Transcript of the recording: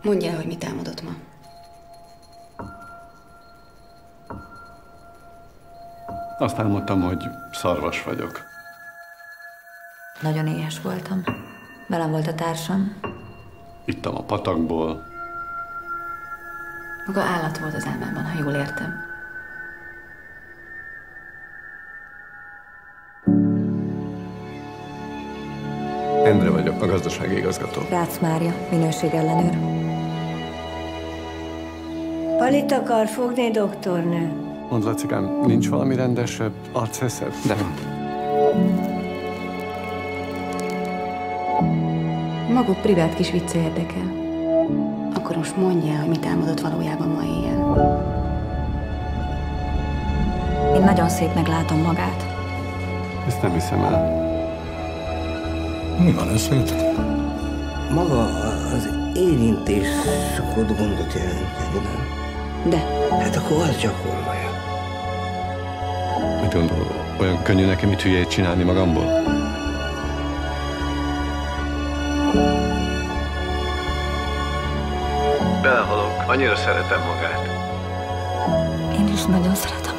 Mondja el, hogy mit álmodott ma. Azt álmodtam, hogy szarvas vagyok. Nagyon éhes voltam. Velem volt a társam. Ittam a patakból. Maga állat volt az álmában, ha jól értem. Endre vagyok, a gazdasági igazgató. Rácz Mária, minőségellenőr. Palit akar fogni, doktornő? Mondd, Lacikám, nincs valami rendesebb arceszed? De van. Maguk privát kis vicce érdekel. Akkor most mondja el, hogy mit álmodott valójában ma éjjel. Én nagyon szépnek látom magát. Ezt nem hiszem el. Mi van összejöttetek? Maga az érintés szokott gondot jelenteni, nem? De Hát akkor az gyakorolja. Mit gondol, olyan könnyű nekem itt hülyét csinálni magamból? Belehalok, annyira szeretem magát. Én is nagyon szeretem.